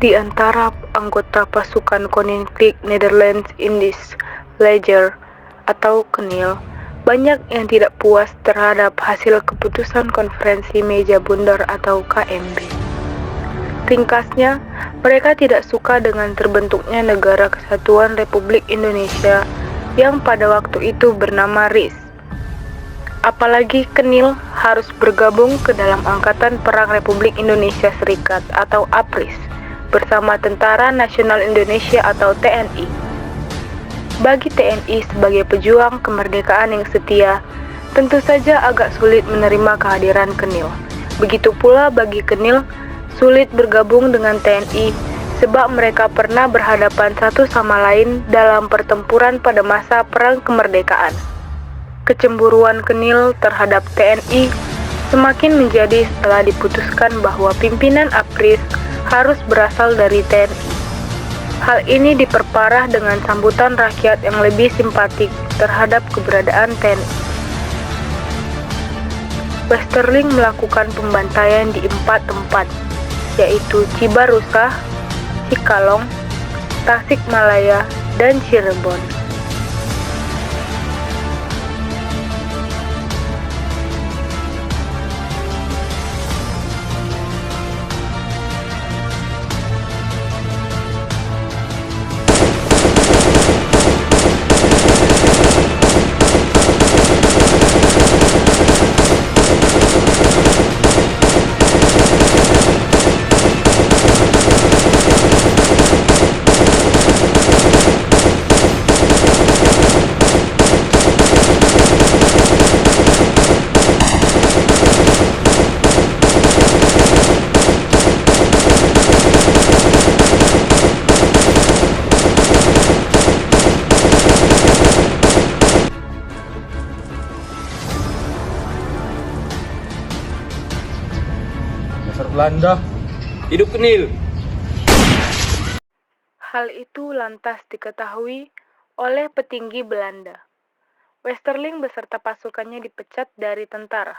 Di antara anggota pasukan Koninklijk Nederlands-Indisch Leger atau KNIL, banyak yang tidak puas terhadap hasil keputusan konferensi meja bundar atau KMB. Ringkasnya, mereka tidak suka dengan terbentuknya Negara Kesatuan Republik Indonesia yang pada waktu itu bernama RIS. Apalagi KNIL harus bergabung ke dalam Angkatan Perang Republik Indonesia Serikat atau APRIS bersama Tentara Nasional Indonesia atau TNI. Bagi TNI sebagai pejuang kemerdekaan yang setia, tentu saja agak sulit menerima kehadiran KNIL. Begitu pula bagi KNIL sulit bergabung dengan TNI sebab mereka pernah berhadapan satu sama lain dalam pertempuran pada masa Perang Kemerdekaan. Kecemburuan KNIL terhadap TNI semakin menjadi setelah diputuskan bahwa pimpinan APRIS harus berasal dari TNI. Hal ini diperparah dengan sambutan rakyat yang lebih simpatik terhadap keberadaan TNI. Westerling melakukan pembantaian di 4 tempat, yaitu Cibarusah, Cikalong, Tasikmalaya, dan Cirebon. Belanda, hidup KNIL. Hal itu lantas diketahui oleh petinggi Belanda. Westerling beserta pasukannya dipecat dari tentara.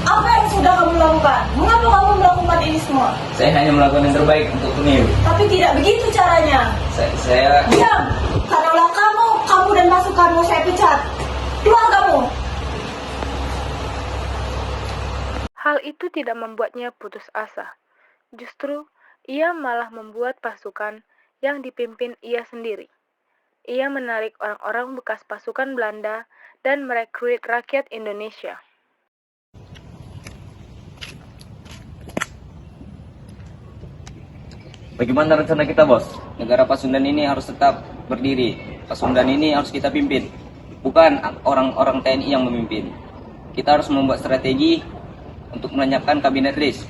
Apa yang sudah kamu lakukan? Mengapa kamu melakukan ini semua? Saya hanya melakukan yang terbaik untuk KNIL. Tapi tidak begitu caranya. Saya Diam! Kalaulah kamu dan pasukanmu saya pecat. Keluar kamu! Hal itu tidak membuatnya putus asa. Justru, ia malah membuat pasukan yang dipimpin ia sendiri. Ia menarik orang-orang bekas pasukan Belanda dan merekrut rakyat Indonesia. Bagaimana rencana kita, Bos? Negara Pasundan ini harus tetap berdiri. Pasundan ini harus kita pimpin, bukan orang-orang TNI yang memimpin. Kita harus membuat strategi untuk melenyapkan kabinet RIS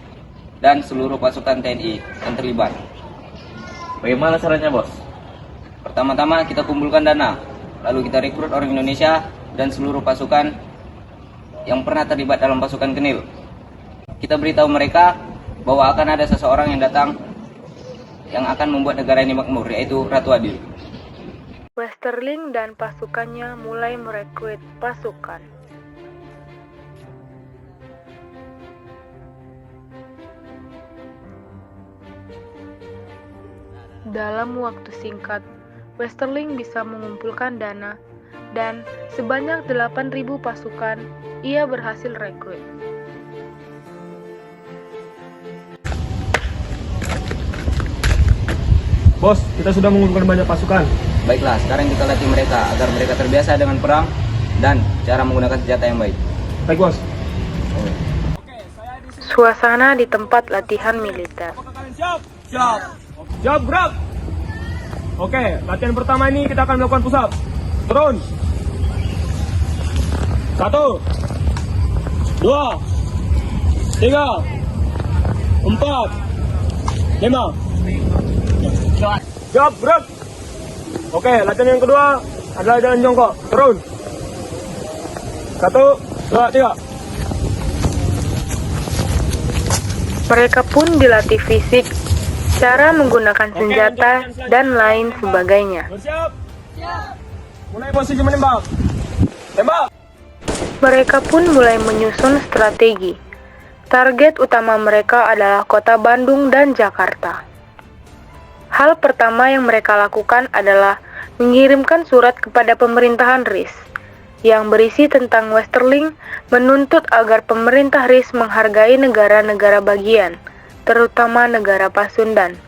dan seluruh pasukan TNI yang terlibat. Bagaimana caranya, Bos? Pertama-tama kita kumpulkan dana, lalu kita rekrut orang Indonesia dan seluruh pasukan yang pernah terlibat dalam pasukan KNIL. Kita beritahu mereka bahwa akan ada seseorang yang datang yang akan membuat negara ini makmur, yaitu Ratu Adil. Westerling dan pasukannya mulai merekrut pasukan. Dalam waktu singkat, Westerling bisa mengumpulkan dana dan sebanyak 8.000 pasukan ia berhasil rekrut. Bos, kita sudah mengumpulkan banyak pasukan. Baiklah, sekarang kita latih mereka agar mereka terbiasa dengan perang dan cara menggunakan senjata yang baik. Baik, Bos. Suasana di tempat latihan militer. Siap, gerak. Oke, latihan pertama ini kita akan melakukan push up. Turun. 1, 2, 3, 4, 5. Siap, gerak. Oke, latihan yang kedua adalah jalan jongkok. Turun. 1, 2, 3. Mereka pun dilatih fisik, cara menggunakan senjata, dan lain sebagainya. Siap. Mulai posisi menembak. Tembak. Mereka pun mulai menyusun strategi. Target utama mereka adalah kota Bandung dan Jakarta. Hal pertama yang mereka lakukan adalah mengirimkan surat kepada pemerintahan RIS yang berisi tentang Westerling menuntut agar pemerintah RIS menghargai negara-negara bagian, terutama negara Pasundan,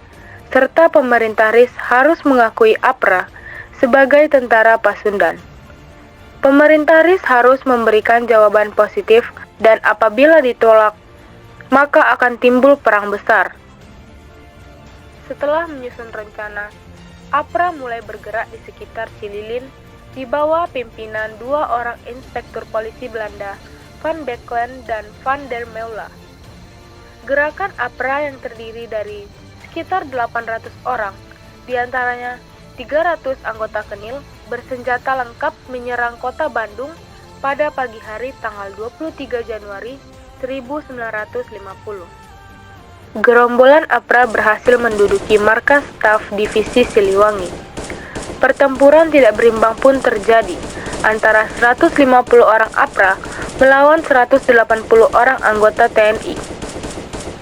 serta pemerintah RIS harus mengakui APRA sebagai tentara Pasundan. Pemerintah RIS harus memberikan jawaban positif dan apabila ditolak, maka akan timbul perang besar. Setelah menyusun rencana, APRA mulai bergerak di sekitar Cililin di bawah pimpinan dua orang inspektur polisi Belanda, Van Becklen dan Van der Meulen. Gerakan APRA yang terdiri dari sekitar 800 orang, diantaranya 300 anggota Kenil, bersenjata lengkap menyerang kota Bandung pada pagi hari tanggal 23 Januari 1950. Gerombolan APRA berhasil menduduki markas staf divisi Siliwangi. Pertempuran tidak berimbang pun terjadi antara 150 orang APRA melawan 180 orang anggota TNI.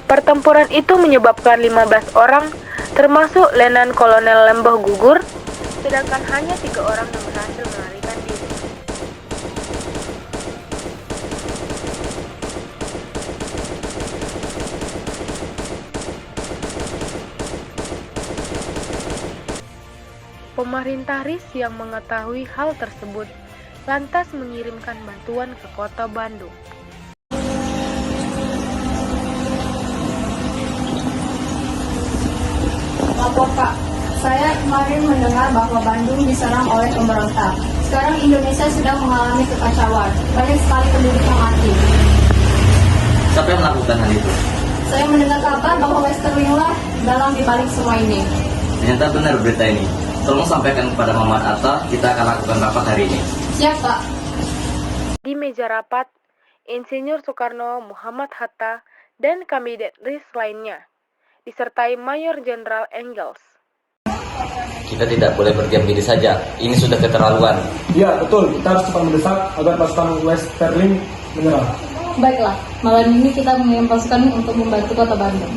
Pertempuran itu menyebabkan 15 orang, termasuk Letnan Kolonel Lembah gugur, sedangkan hanya 3 orang yang berhasil melarikan diri. Pemerintah RIS yang mengetahui hal tersebut lantas mengirimkan bantuan ke kota Bandung. Lapor Kak, saya kemarin mendengar bahwa Bandung diserang oleh pemberontak. Sekarang Indonesia sedang mengalami kekacauan. Banyak sekali penduduk yang mati. Siapa yang melakukan hal itu? Saya mendengar kabar bahwa Westerling lah dalam dibalik semua ini. Ternyata benar berita ini. Tolong sampaikan kepada Muhammad Atta, kita akan lakukan rapat hari ini. Siap, Pak. Di meja rapat, Insinyur Soekarno, Muhammad Hatta, dan kandidat RIS lainnya, disertai Mayor Jenderal Engels. Kita tidak boleh berdiam diri saja. Ini sudah keterlaluan. Ya, betul. Kita harus cepat mendesak agar pasukan Westerling menyerah. Baiklah, malam ini kita mengirim pasukan untuk membantu kota Bandung.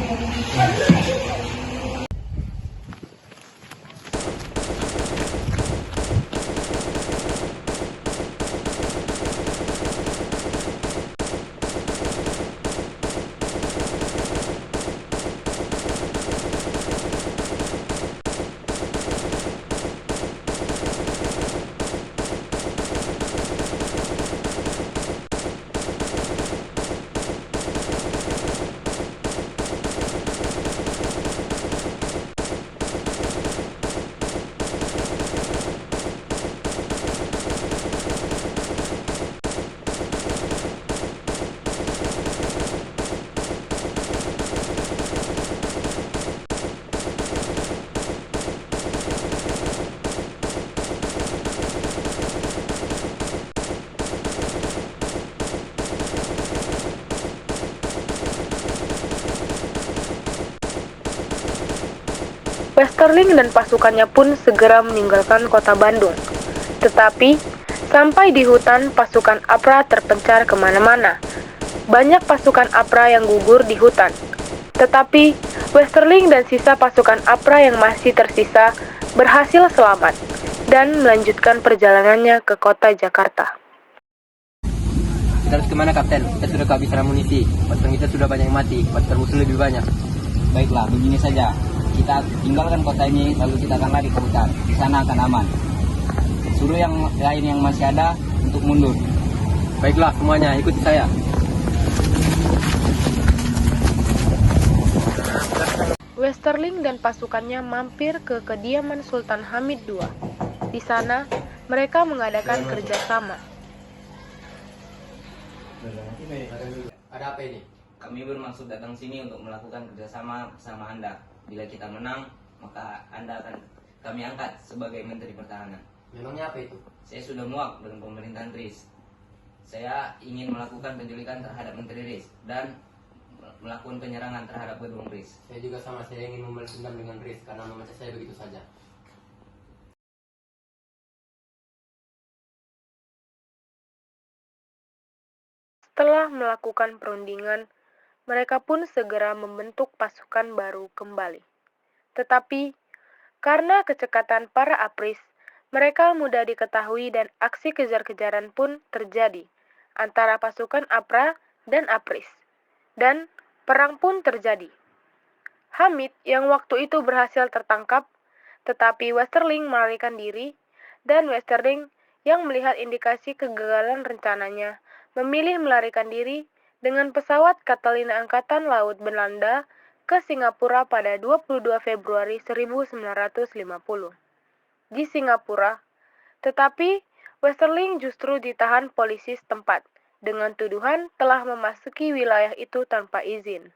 Westerling dan pasukannya pun segera meninggalkan kota Bandung. Tetapi, sampai di hutan, pasukan APRA terpencar kemana-mana. Banyak pasukan APRA yang gugur di hutan. Tetapi, Westerling dan sisa pasukan APRA yang masih tersisa berhasil selamat dan melanjutkan perjalanannya ke kota Jakarta. Kita harus kemana, Kapten? Kita sudah kehabisan amunisi. Pasukan kita sudah banyak yang mati. Pasukan musuh lebih banyak. Baiklah, begini saja. Kita tinggalkan kota ini, lalu kita akan lari ke hutan. Di sana akan aman. Suruh yang lain yang masih ada untuk mundur. Baiklah semuanya, ikuti saya. Westerling dan pasukannya mampir ke kediaman Sultan Hamid II. Di sana, mereka mengadakan kerjasama. Ada apa ini? Kami bermaksud datang sini untuk melakukan kerjasama bersama Anda. Bila kita menang, maka Anda akan kami angkat sebagai Menteri Pertahanan. Memangnya apa itu? Saya sudah muak dengan pemerintahan RIS. Saya ingin melakukan penculikan terhadap Menteri RIS dan melakukan penyerangan terhadap gedung RIS. Saya juga sama, saya ingin membalas dendam dengan RIS karena memecat saya begitu saja. Setelah melakukan perundingan, mereka pun segera membentuk pasukan baru kembali. Tetapi, karena kecekatan para APRIS, mereka mudah diketahui dan aksi kejar-kejaran pun terjadi antara pasukan APRA dan APRIS. Dan perang pun terjadi. Hamid yang waktu itu berhasil tertangkap, tetapi Westerling melarikan diri, dan Westerling yang melihat indikasi kegagalan rencananya, memilih melarikan diri dengan pesawat Catalina Angkatan Laut Belanda ke Singapura pada 22 Februari 1950. Di Singapura, tetapi Westerling justru ditahan polisi setempat dengan tuduhan telah memasuki wilayah itu tanpa izin.